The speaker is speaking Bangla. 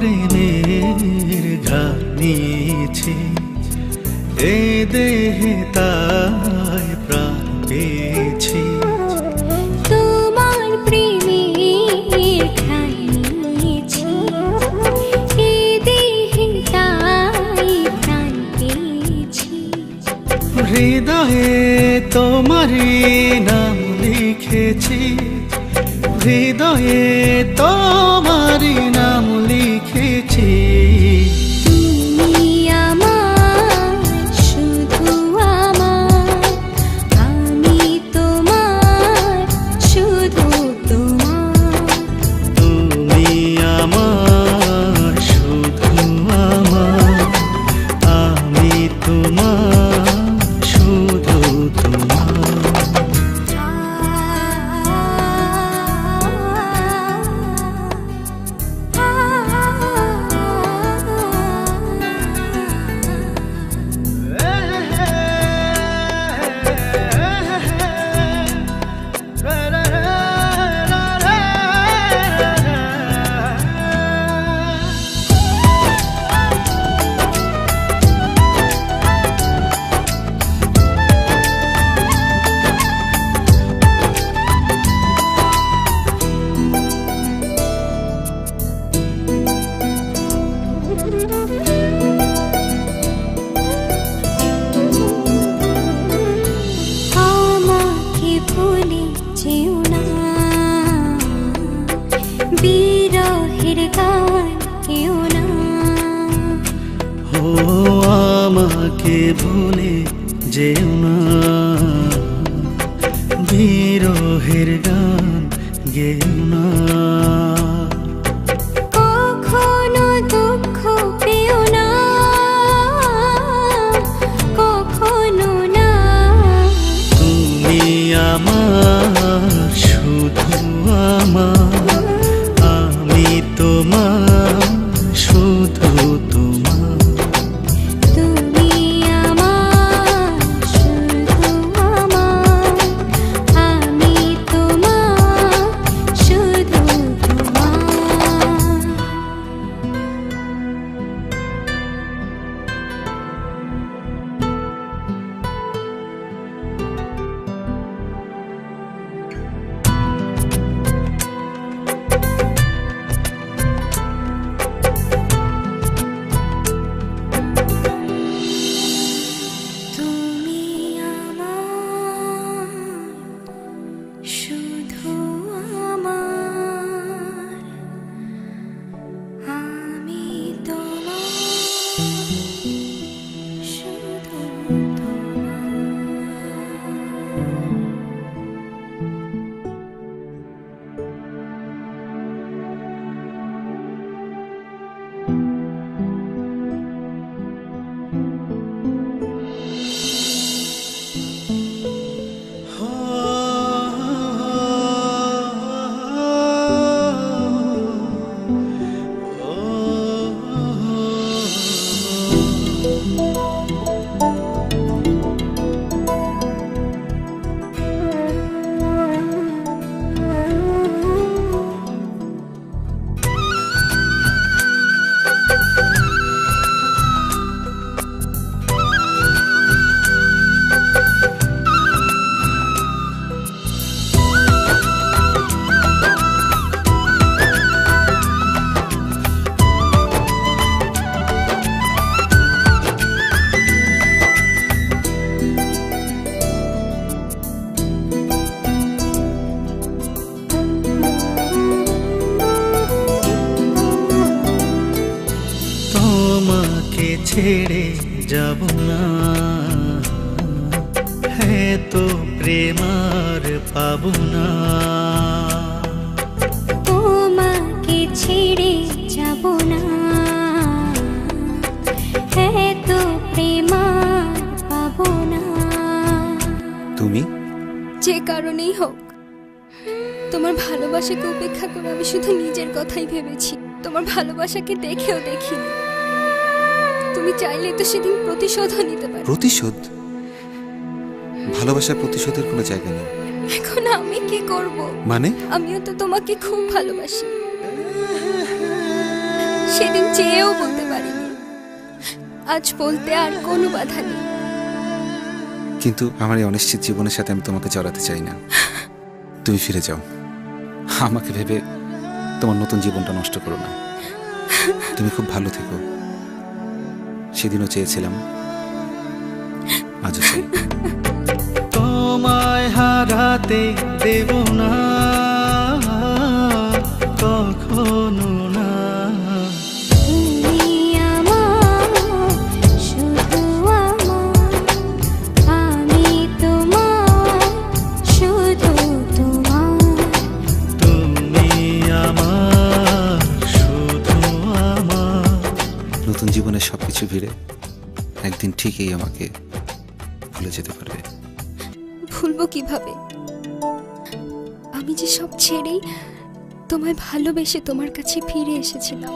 প্রেমের ঘ্রাণ নিয়েছি এ দেহে তাই প্রাণ পেয়েছি। তোমার প্রেমের ঘ্রাণ নিয়েছি এ দেহে তাই প্রাণ পেয়েছি। হৃদয়ে তোমারই নাম লিখেছি, হৃদয়ে তোমারই নাম লিখেছি। তুমি আমার, শুধু আমার, আমি তোমার, শুধু তোমার। তুমি আমার, শুধু আমার, আমি তোমার, শুধু তোমার। আমাকে ভুলে যেও না, বিরহের গান কেউ না। ও আমাকে ভুলে যেও না, বিরহের গান গেও না। কখনো দুঃখ পেও না, কখনো না। তুমি আমার, শুধু আমার, আমি তোমার, শুধু তোমার। তুমি আমার, শুধু আমার, আমি তোমার, শুধু তোমার। তুমি আমার, শুধু আমার, আমি তোমার, শুধু তোমার। তোমাকে ছেড়ে যাব না, হ্যাঁ তো প্রেম আর পাবো না। তোমাকে ছেড়ে যাব না, হ্যাঁ তো প্রেম আর পাবো না। তুমি যে কারণেই হোক, তোমার ভালোবাসাকে উপেক্ষা করে আমি শুধু নিজের কথাই ভেবেছি, তোমার ভালোবাসাকে দেখেও দেখিনি। তুমি চাইলে তো সেদিন প্রতিশোধও নিতে পারো। প্রতিশোধ? ভালোবাসার প্রতিশোধের কোনো জায়গা নেই। এখন আমি কি করব? মানে? আমিও তো তোমাকে খুব ভালোবাসি। সেদিন চেয়েও বলতে পারিনি, আজ বলতে আর কোনো বাধা নেই। কিন্তু আমার এই অনিশ্চিত জীবনের সাথে আমি তোমাকে জড়াতে চাই না। তুমি ফিরে যাও, আমাকে ভেবে তোমার নতুন জীবনটা নষ্ট করো না। তুমি খুব ভালো থেকো, সেদিনও চেয়েছিলাম, আজও চাই। তোমায় হারাতে দেব না কখনো না। তুমি আমার, শুধু আমার, আমি তোমার, শুধু তোমার। তুমি আমার, শুধু আমার। নতুন জীবনের সবকিছু ভিড়ে একদিন ঠিকই আমাকে ভুলে যেতে পারবে। ভুলবো কিভাবে? আমি যে সব ছেড়েই তোমায় ভালোবেসে তোমার কাছে ফিরে এসেছিলাম।